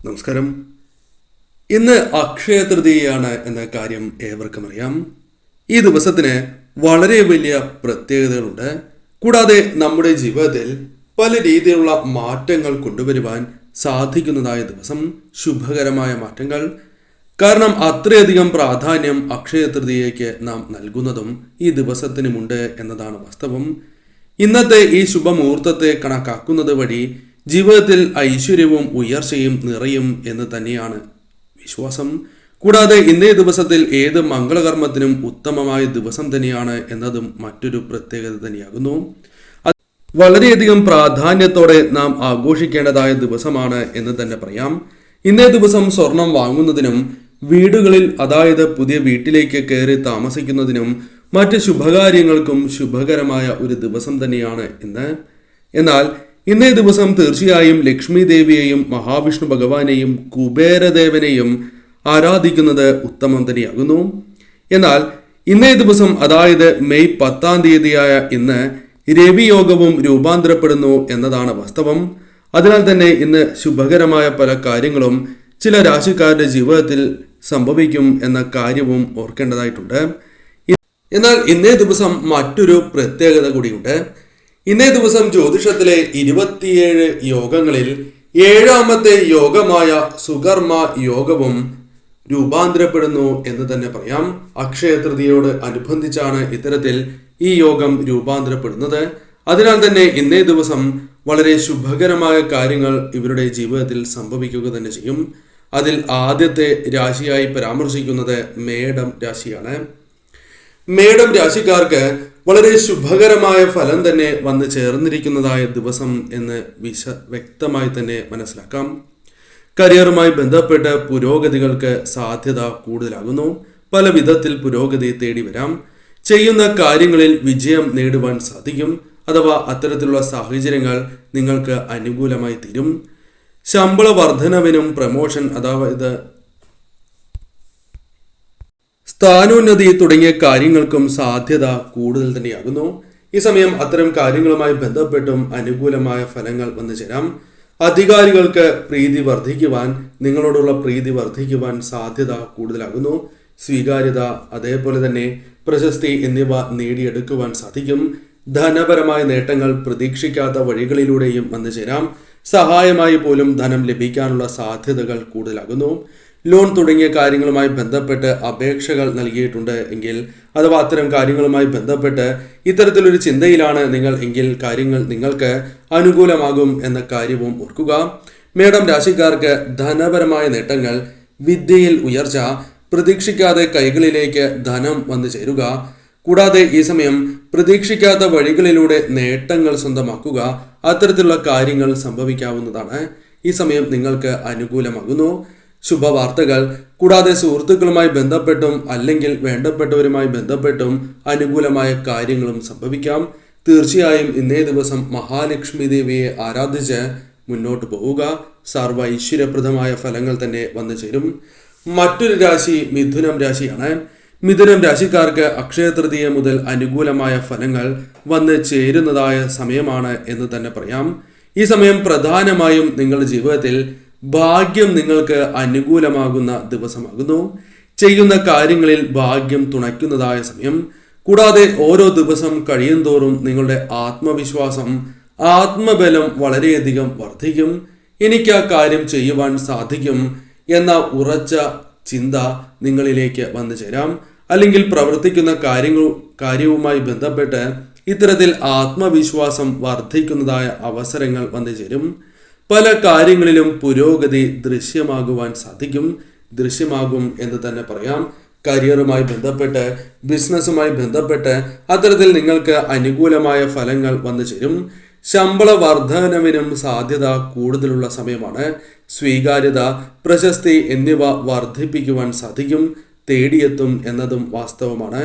നമസ്കാരം. ഇന്ന് അക്ഷയ തൃതീയയാണ് എന്ന കാര്യം ഏവർക്കും അറിയാം. ഈ ദിവസത്തിന് വളരെ വലിയ പ്രത്യേകതകളുണ്ട്. കൂടാതെ നമ്മുടെ ജീവിതത്തിൽ പല രീതിയിലുള്ള മാറ്റങ്ങൾ കൊണ്ടുവരുവാൻ സാധിക്കുന്നതായ ദിവസം, ശുഭകരമായ മാറ്റങ്ങൾ. കാരണം അത്രയധികം പ്രാധാന്യം അക്ഷയ തൃതീയയ്ക്ക് നാം നൽകുന്നതും ഈ ദിവസത്തിനുമുണ്ട് എന്നതാണ് വാസ്തവം. ഇന്നത്തെ ഈ ശുഭമുഹൂർത്തത്തെ കണക്കാക്കുന്നത് വഴി ജീവിതത്തിൽ ഐശ്വര്യവും ഉയർച്ചയും നിറയും എന്ന് തന്നെയാണ് വിശ്വാസം. കൂടാതെ ഇന്നേ ദിവസത്തിൽ ഏത് മംഗളകർമ്മത്തിനും ഉത്തമമായ ദിവസം തന്നെയാണ് എന്നതും മറ്റൊരു പ്രത്യേകത തന്നെയാകുന്നു. വളരെയധികം പ്രാധാന്യത്തോടെ നാം ആഘോഷിക്കേണ്ടതായ ദിവസമാണ് എന്ന് തന്നെ പറയാം. ഇന്നേ ദിവസം സ്വർണം വാങ്ങുന്നതിനും വീടുകളിൽ, അതായത് പുതിയ വീട്ടിലേക്ക് കയറി താമസിക്കുന്നതിനും മറ്റ് ശുഭകാര്യങ്ങൾക്കും ശുഭകരമായ ഒരു ദിവസം തന്നെയാണ് ഇന്ന്. എന്നാൽ ഇന്നേ ദിവസം തീർച്ചയായും ലക്ഷ്മി ദേവിയെയും മഹാവിഷ്ണു ഭഗവാനെയും കുബേരദേവനെയും ആരാധിക്കുന്നത് ഉത്തമം തന്നെയാകുന്നു. എന്നാൽ ഇന്നേ ദിവസം, അതായത് മെയ് 10-ാം തീയതിയായ ഇന്ന് രവിയോഗവും രൂപാന്തരപ്പെടുന്നു എന്നതാണ് വാസ്തവം. അതിനാൽ തന്നെ ഇന്ന് ശുഭകരമായ പല കാര്യങ്ങളും ചില രാശിക്കാരുടെ ജീവിതത്തിൽ സംഭവിക്കും എന്ന കാര്യവും ഓർക്കേണ്ടതായിട്ടുണ്ട്. എന്നാൽ ഇന്നേ ദിവസം മറ്റൊരു പ്രത്യേകത കൂടിയുണ്ട്. ഇന്നേ ദിവസം ജ്യോതിഷത്തിലെ 27 യോഗങ്ങളിൽ 7ാമത്തെ യോഗമായ സുകർമ്മ യോഗവും രൂപാന്തരപ്പെടുന്നു എന്ന് തന്നെ പറയാം. അക്ഷയ തൃതീയയോട് അനുബന്ധിച്ചാണ് ഇത്തരത്തിൽ ഈ യോഗം രൂപാന്തരപ്പെടുന്നത്. അതിനാൽ തന്നെ ഇന്നേ ദിവസം വളരെ ശുഭകരമായ കാര്യങ്ങൾ ഇവരുടെ ജീവിതത്തിൽ സംഭവിക്കുക തന്നെ ചെയ്യും. അതിൽ ആദ്യത്തെ രാശിയായി പരാമർശിക്കുന്നത് മേടം രാശിയാണ്. മേടം രാശിക്കാർക്ക് വളരെ ശുഭകരമായ ഫലം തന്നെ വന്ന് ചേർന്നിരിക്കുന്നതായ ദിവസം എന്ന് വ്യക്തമായി തന്നെ മനസ്സിലാക്കാം. കരിയറുമായി ബന്ധപ്പെട്ട് പുരോഗതികൾക്ക് സാധ്യത കൂടുതലാകുന്നു. പല വിധത്തിൽ പുരോഗതി തേടി വരാം. ചെയ്യുന്ന കാര്യങ്ങളിൽ വിജയം നേടുവാൻ സാധിക്കും. അഥവാ അത്തരത്തിലുള്ള സാഹചര്യങ്ങൾ നിങ്ങൾക്ക് അനുകൂലമായി തീരും. ശമ്പള വർധനവിനും പ്രമോഷൻ, അതായത് സ്ഥാനോന്നതി തുടങ്ങിയ കാര്യങ്ങൾക്കും സാധ്യത കൂടുതൽ തന്നെയാകുന്നു. ഈ സമയം അത്തരം കാര്യങ്ങളുമായി ബന്ധപ്പെട്ടും അനുകൂലമായ ഫലങ്ങൾ വന്നു ചേരാം. അധികാരികൾക്ക് പ്രീതി വർദ്ധിക്കുവാൻ, നിങ്ങളോടുള്ള പ്രീതി വർദ്ധിക്കുവാൻ സാധ്യത കൂടുതലാകുന്നു. സ്വീകാര്യത, അതേപോലെ തന്നെ പ്രശസ്തി എന്നിവ നേടിയെടുക്കുവാൻ സാധിക്കും. ധനപരമായ നേട്ടങ്ങൾ പ്രതീക്ഷിക്കാത്ത വഴികളിലൂടെയും വന്നു ചേരാം. സഹായമായി പോലും ധനം ലഭിക്കാനുള്ള സാധ്യതകൾ കൂടുതലാകുന്നു. ലോൺ തുടങ്ങിയ കാര്യങ്ങളുമായി ബന്ധപ്പെട്ട് അപേക്ഷകൾ നൽകിയിട്ടുണ്ട് എങ്കിൽ, അഥവാ അത്തരം കാര്യങ്ങളുമായി ബന്ധപ്പെട്ട് ഇത്തരത്തിലൊരു ചിന്തയിലാണ് നിങ്ങൾ എങ്കിൽ, കാര്യങ്ങൾ നിങ്ങൾക്ക് അനുകൂലമാകും എന്ന കാര്യവും ഓർക്കുക. മേടം രാശിക്കാർക്ക് ധനപരമായ നേട്ടങ്ങൾ, വിദ്യയിൽ ഉയർച്ച, പ്രതീക്ഷിക്കാതെ കൈകളിലേക്ക് ധനം വന്നു ചേരുക, കൂടാതെ ഈ സമയം പ്രതീക്ഷിക്കാത്ത വഴികളിലൂടെ നേട്ടങ്ങൾ സ്വന്തമാക്കുക, അത്തരത്തിലുള്ള കാര്യങ്ങൾ സംഭവിക്കാവുന്നതാണ്. ഈ സമയം നിങ്ങൾക്ക് അനുകൂലമാകുന്നു. ശുഭവാർത്തകൾ, കൂടാതെ സുഹൃത്തുക്കളുമായി ബന്ധപ്പെട്ടും അല്ലെങ്കിൽ വേണ്ടപ്പെട്ടവരുമായി ബന്ധപ്പെട്ടും അനുകൂലമായ കാര്യങ്ങളും സംഭവിക്കാം. തീർച്ചയായും ഇന്നേ ദിവസം മഹാലക്ഷ്മി ദേവിയെ ആരാധിച്ച് മുന്നോട്ട് പോവുക. സർവ്വ ഐശ്വര്യപ്രദമായ ഫലങ്ങൾ തന്നെ വന്നു ചേരും. മറ്റൊരു രാശി മിഥുനം രാശിയാണ്. മിഥുനം രാശിക്കാർക്ക് അക്ഷയ തൃതീയ മുതൽ അനുകൂലമായ ഫലങ്ങൾ വന്ന് ചേരുന്നതായ സമയമാണ് എന്ന് തന്നെ പറയാം. ഈ സമയം പ്രധാനമായും നിങ്ങളുടെ ജീവിതത്തിൽ ഭാഗ്യം നിങ്ങൾക്ക് അനുകൂലമാകുന്ന ദിവസമാകുന്നു. ചെയ്യുന്ന കാര്യങ്ങളിൽ ഭാഗ്യം തുണയ്ക്കുന്നതായ സമയം. കൂടാതെ ഓരോ ദിവസം കഴിയും തോറും നിങ്ങളുടെ ആത്മവിശ്വാസം, ആത്മബലം വളരെയധികം വർദ്ധിക്കും. എനിക്ക് ആ കാര്യം ചെയ്യുവാൻ സാധിക്കും എന്ന ഉറച്ച ചിന്ത നിങ്ങളിലേക്ക് വന്നു ചേരാം. അല്ലെങ്കിൽ പ്രവർത്തിക്കുന്ന കാര്യവുമായി ബന്ധപ്പെട്ട് ഇത്തരത്തിൽ ആത്മവിശ്വാസം വർദ്ധിക്കുന്നതായ അവസരങ്ങൾ വന്നു ചേരും. പല കാര്യങ്ങളിലും പുരോഗതി ദൃശ്യമാകും എന്ന് തന്നെ പറയാം. കരിയറുമായി ബന്ധപ്പെട്ട്, ബിസിനസ്സുമായി ബന്ധപ്പെട്ട് അത്തരത്തിൽ നിങ്ങൾക്ക് അനുകൂലമായ ഫലങ്ങൾ വന്നു ചേരും. ശമ്പള വർധനവിനും സാധ്യത കൂടുതലുള്ള സമയമാണ്. സ്വീകാര്യത, പ്രശസ്തി എന്നിവ വർദ്ധിപ്പിക്കുവാൻ സാധിക്കും, തേടിയെത്തും എന്നതും വാസ്തവമാണ്.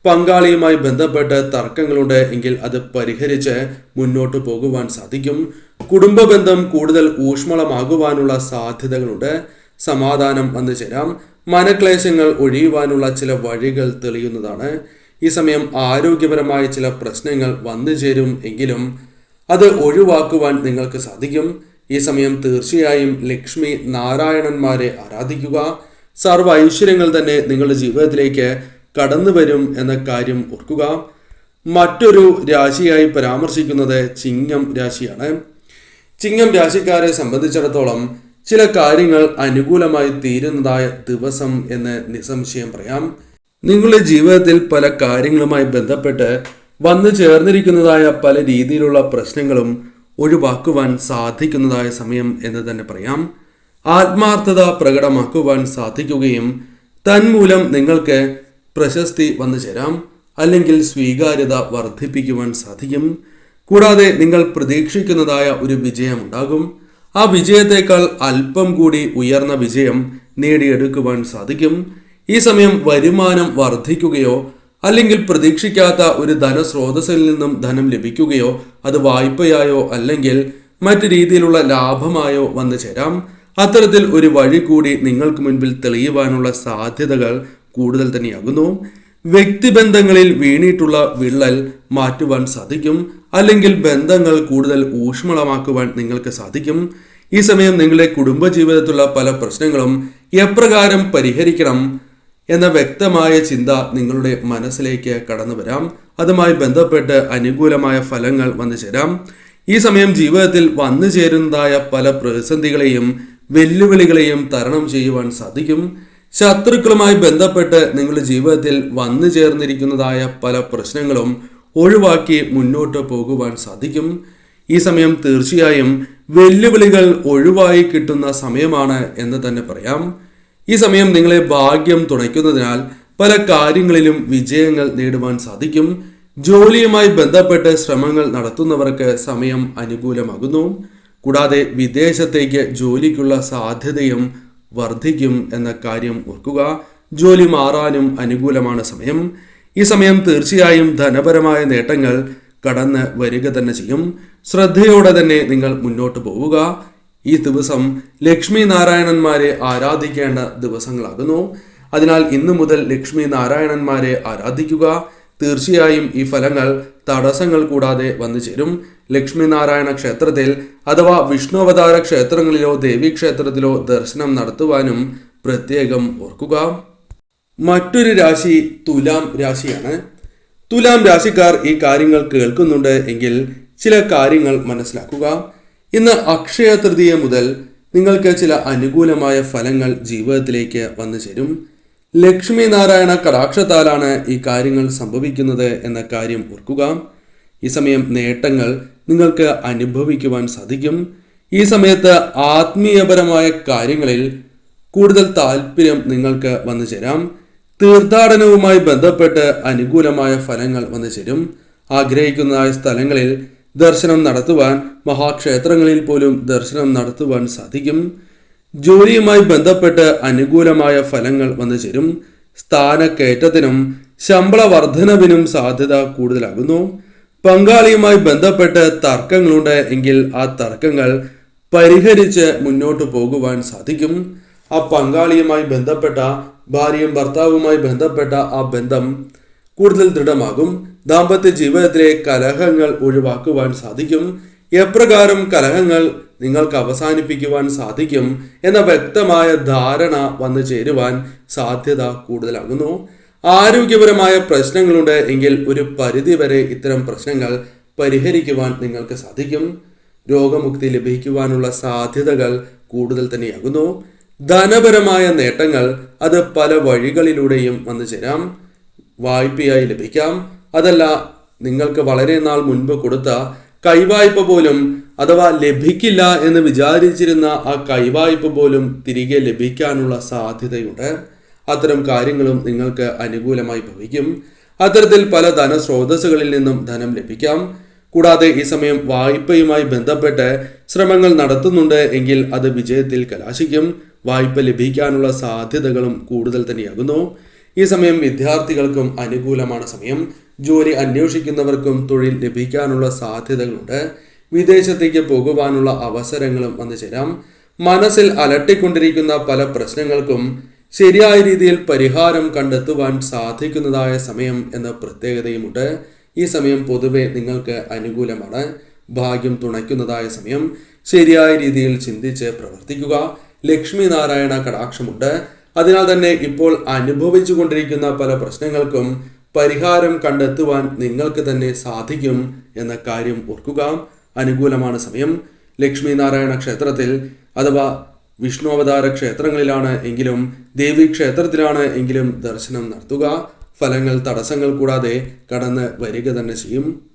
പങ്കാളിയുമായി ബന്ധപ്പെട്ട് തർക്കങ്ങളുണ്ട് എങ്കിൽ അത് പരിഹരിച്ച് മുന്നോട്ട് പോകുവാൻ സാധിക്കും. കുടുംബ ബന്ധം കൂടുതൽ ഊഷ്മളമാകുവാനുള്ള സാധ്യതകളുണ്ട്. സമാധാനം വന്നു ചേരാം. മനക്ലേശങ്ങൾ ഒഴിയുവാനുള്ള ചില വഴികൾ തെളിയുന്നതാണ്. ഈ സമയം ആരോഗ്യപരമായ ചില പ്രശ്നങ്ങൾ വന്നു ചേരും എങ്കിലും അത് ഒഴിവാക്കുവാൻ നിങ്ങൾക്ക് സാധിക്കും. ഈ സമയം തീർച്ചയായും ലക്ഷ്മി നാരായണന്മാരെ ആരാധിക്കുക. സർവ്വ ഐശ്വര്യങ്ങൾ തന്നെ നിങ്ങളുടെ ജീവിതത്തിലേക്ക് കടന്നു വരും എന്ന കാര്യം ഓർക്കുക. മറ്റൊരു രാശിയായി പരാമർശിക്കുന്നത് ചിങ്ങം രാശിയാണ്. ചിങ്ങം രാശിക്കാരെ സംബന്ധിച്ചിടത്തോളം ചില കാര്യങ്ങൾ അനുകൂലമായി തീരുന്നതായ ദിവസം എന്ന് നിസ്സംശയം പറയാം. നിങ്ങളുടെ ജീവിതത്തിൽ പല കാര്യങ്ങളുമായി ബന്ധപ്പെട്ട് വന്നു ചേർന്നിരിക്കുന്നതായ പല രീതിയിലുള്ള പ്രശ്നങ്ങളും ഒഴിവാക്കുവാൻ സാധിക്കുന്നതായ സമയം എന്ന് തന്നെ പറയാം. ആത്മാർത്ഥത പ്രകടമാക്കുവാൻ സാധിക്കുകയും തന്മൂലം നിങ്ങൾക്ക് പ്രശസ്തി വന്നു ചേരാം, അല്ലെങ്കിൽ സ്വീകാര്യത വർദ്ധിപ്പിക്കുവാൻ സാധിക്കും. കൂടാതെ നിങ്ങൾ പ്രതീക്ഷിക്കുന്നതായ ഒരു വിജയമുണ്ടാകും. ആ വിജയത്തേക്കാൾ അല്പം കൂടി ഉയർന്ന വിജയം നേടിയെടുക്കുവാൻ സാധിക്കും. ഈ സമയം വരുമാനം വർദ്ധിക്കുകയോ അല്ലെങ്കിൽ പ്രതീക്ഷിക്കാത്ത ഒരു ധനസ്രോതസ്സിൽ നിന്നും ധനം ലഭിക്കുകയോ അത് വായ്പയായോ അല്ലെങ്കിൽ മറ്റു രീതിയിലുള്ള ലാഭമായോ വന്നു ചേരാം. അത്തരത്തിൽ ഒരു വഴി കൂടി നിങ്ങൾക്ക് മുൻപിൽ തെളിയുവാനുള്ള സാധ്യതകൾ കൂടുതൽ തന്നെയാകുന്നു. വ്യക്തിബന്ധങ്ങളിൽ വീണിട്ടുള്ള വിള്ളൽ മാറ്റുവാൻ സാധിക്കും, അല്ലെങ്കിൽ ബന്ധങ്ങൾ കൂടുതൽ ഊഷ്മളമാക്കുവാൻ നിങ്ങൾക്ക് സാധിക്കും. ഈ സമയം നിങ്ങളുടെ കുടുംബജീവിതത്തിലുള്ള പല പ്രശ്നങ്ങളും എപ്രകാരം പരിഹരിക്കണം എന്ന വ്യക്തമായ ചിന്ത നിങ്ങളുടെ മനസ്സിലേക്ക് കടന്നു വരാം. അതുമായി ബന്ധപ്പെട്ട് അനുകൂലമായ ഫലങ്ങൾ വന്നു ചേരാം. ഈ സമയം ജീവിതത്തിൽ വന്നു ചേരുന്നതായ പല പ്രതിസന്ധികളെയും വെല്ലുവിളികളെയും തരണം ചെയ്യുവാൻ സാധിക്കും. ശത്രുക്കളുമായി ബന്ധപ്പെട്ട് നിങ്ങളുടെ ജീവിതത്തിൽ വന്നു ചേർന്നിരിക്കുന്നതായ പല പ്രശ്നങ്ങളും ഒഴിവാക്കി മുന്നോട്ട് പോകുവാൻ സാധിക്കും. ഈ സമയം തീർച്ചയായും വെല്ലുവിളികൾ ഒഴിവായി കിട്ടുന്ന സമയമാണ് എന്ന് തന്നെ പറയാം. ഈ സമയം നിങ്ങളെ ഭാഗ്യം തുണയ്ക്കുന്നതിനാൽ പല കാര്യങ്ങളിലും വിജയങ്ങൾ നേടുവാൻ സാധിക്കും. ജോലിയുമായി ബന്ധപ്പെട്ട് ശ്രമങ്ങൾ നടത്തുന്നവർക്ക് സമയം അനുകൂലമാകുന്നു. കൂടാതെ വിദേശത്തേക്ക് ജോലിക്കുള്ള സാധ്യതയും വർദ്ധിക്കും എന്ന കാര്യം ഓർക്കുക. ജോലി മാറാനും അനുകൂലമാണ് സമയം. ഈ സമയം തീർച്ചയായും ധനപരമായ നേട്ടങ്ങൾ കടന്ന് വരിക തന്നെ ചെയ്യും. ശ്രദ്ധയോടെ തന്നെ നിങ്ങൾ മുന്നോട്ട് പോവുക. ഈ ദിവസം ലക്ഷ്മി നാരായണന്മാരെ ആരാധിക്കേണ്ട ദിവസങ്ങളാകുന്നു. അതിനാൽ ഇന്നു മുതൽ ലക്ഷ്മി നാരായണന്മാരെ ആരാധിക്കുക. തീർച്ചയായും ഈ ഫലങ്ങൾ തടസ്സങ്ങൾ കൂടാതെ വന്നു ചേരും. ലക്ഷ്മി നാരായണ ക്ഷേത്രത്തിൽ അഥവാ വിഷ്ണുവതാര ക്ഷേത്രങ്ങളിലോ ദേവീക്ഷേത്രത്തിലോ ദർശനം നടത്തുവാനും പ്രത്യേകം ഓർക്കുക. മറ്റൊരു രാശി തുലാം രാശിയാണ്. തുലാം രാശിക്കാർ ഈ കാര്യങ്ങൾ കേൾക്കുന്നുണ്ട് എങ്കിൽ ചില കാര്യങ്ങൾ മനസ്സിലാക്കുക. ഇന്ന് അക്ഷയ തൃതീയ മുതൽ നിങ്ങൾക്ക് ചില അനുകൂലമായ ഫലങ്ങൾ ജീവിതത്തിലേക്ക് വന്നു ചേരും. ലക്ഷ്മി നാരായണ കടാക്ഷത്താലാണ് ഈ കാര്യങ്ങൾ സംഭവിക്കുന്നത് എന്ന കാര്യം ഓർക്കുക. ഈ സമയം നേട്ടങ്ങൾ നിങ്ങൾക്ക് അനുഭവിക്കുവാൻ സാധിക്കും. ഈ സമയത്ത് ആത്മീയപരമായ കാര്യങ്ങളിൽ കൂടുതൽ താല്പര്യം നിങ്ങൾക്ക് വന്നു ചേരാം. തീർത്ഥാടനവുമായി ബന്ധപ്പെട്ട് അനുകൂലമായ ഫലങ്ങൾ വന്നു ചേരും. ആഗ്രഹിക്കുന്ന സ്ഥലങ്ങളിൽ ദർശനം നടത്തുവാൻ, മഹാക്ഷേത്രങ്ങളിൽ പോലും ദർശനം നടത്തുവാൻ സാധിക്കും. ജോലിയുമായി ബന്ധപ്പെട്ട് അനുകൂലമായ ഫലങ്ങൾ വന്നു ചേരും. സ്ഥാനക്കയറ്റത്തിനും ശമ്പള വർധനവിനും സാധ്യത കൂടുതലാകുന്നു. പങ്കാളിയുമായി ബന്ധപ്പെട്ട് തർക്കങ്ങളുണ്ട് എങ്കിൽ ആ തർക്കങ്ങൾ പരിഹരിച്ച് മുന്നോട്ട് പോകുവാൻ സാധിക്കും. ആ പങ്കാളിയുമായി ബന്ധപ്പെട്ട ഭാര്യയും ഭർത്താവുമായി ബന്ധപ്പെട്ട ആ ബന്ധം കൂടുതൽ ദൃഢമാകും. ദാമ്പത്യ ജീവിതത്തിലെ കലഹങ്ങൾ ഒഴിവാക്കുവാൻ സാധിക്കും. എപ്രകാരം കലഹങ്ങൾ നിങ്ങൾക്ക് അവസാനിപ്പിക്കുവാൻ സാധിക്കും എന്ന വ്യക്തമായ ധാരണ വന്നു ചേരുവാൻ സാധ്യത കൂടുതലാകുന്നു. ആരോഗ്യപരമായ പ്രശ്നങ്ങളുണ്ട് എങ്കിൽ ഒരു പരിധിവരെ ഇത്തരം പ്രശ്നങ്ങൾ പരിഹരിക്കുവാൻ നിങ്ങൾക്ക് സാധിക്കും. രോഗമുക്തി ലഭിക്കുവാനുള്ള സാധ്യതകൾ കൂടുതൽ തന്നെയാകുന്നു. ധനപരമായ നേട്ടങ്ങൾ അത് പല വഴികളിലൂടെയും വന്നു ചേരാം. വായ്പയായി ലഭിക്കാം, അതല്ല നിങ്ങൾക്ക് വളരെ നാൾ മുൻപ് കൊടുത്ത കൈവായ്പ പോലും അഥവാ ലഭിക്കില്ല എന്ന് വിചാരിച്ചിരുന്ന ആ കൈവായ്പ പോലും തിരികെ ലഭിക്കാനുള്ള സാധ്യതയുണ്ട്. അത്തരം കാര്യങ്ങളും നിങ്ങൾക്ക് അനുകൂലമായി ഭവിക്കും. അത്തരത്തിൽ പല ധനസ്രോതസ്സുകളിൽ നിന്നും ധനം ലഭിക്കാം. കൂടാതെ ഈ സമയം വായ്പയുമായി ബന്ധപ്പെട്ട് ശ്രമങ്ങൾ നടത്തുന്നുണ്ട് എങ്കിൽ അത് വിജയത്തിൽ കലാശിക്കും. വായ്പ ലഭിക്കാനുള്ള സാധ്യതകളും കൂടുതൽ തന്നെയാകുന്നു. ഈ സമയം വിദ്യാർത്ഥികൾക്കും അനുകൂലമാണ് സമയം. ജോലി അന്വേഷിക്കുന്നവർക്കും തൊഴിൽ ലഭിക്കാനുള്ള സാധ്യതകളുണ്ട്. വിദേശത്തേക്ക് പോകുവാനുള്ള അവസരങ്ങളും വന്നു ചേരാം. മനസ്സിൽ അലട്ടിക്കൊണ്ടിരിക്കുന്ന പല പ്രശ്നങ്ങൾക്കും ശരിയായ രീതിയിൽ പരിഹാരം കണ്ടെത്തുവാൻ സാധിക്കുന്നതായ സമയം എന്ന പ്രത്യേകതയുമുണ്ട്. ഈ സമയം പൊതുവെ നിങ്ങൾക്ക് അനുകൂലമാണ്. ഭാഗ്യം തുണയ്ക്കുന്നതായ സമയം. ശരിയായ രീതിയിൽ ചിന്തിച്ച് പ്രവർത്തിക്കുക. ലക്ഷ്മി നാരായണ കടാക്ഷമുണ്ട്. അതിനാൽ തന്നെ ഇപ്പോൾ അനുഭവിച്ചു കൊണ്ടിരിക്കുന്ന പല പ്രശ്നങ്ങൾക്കും പരിഹാരം കണ്ടെത്തുവാൻ നിങ്ങൾക്ക് തന്നെ സാധിക്കും എന്ന കാര്യം ഓർക്കുക. അനുകൂലമാണ് സമയം. ലക്ഷ്മി നാരായണ ക്ഷേത്രത്തിൽ അഥവാ വിഷ്ണു അവതാര ക്ഷേത്രങ്ങളിലാണ് എങ്കിലും ദേവി ക്ഷേത്രത്തിലാണ് എങ്കിലും ദർശനം നടത്തുക. ഫലങ്ങൾ തടസ്സങ്ങൾ കൂടാതെ കടന്ന് വരിക തന്നെ ചെയ്യും.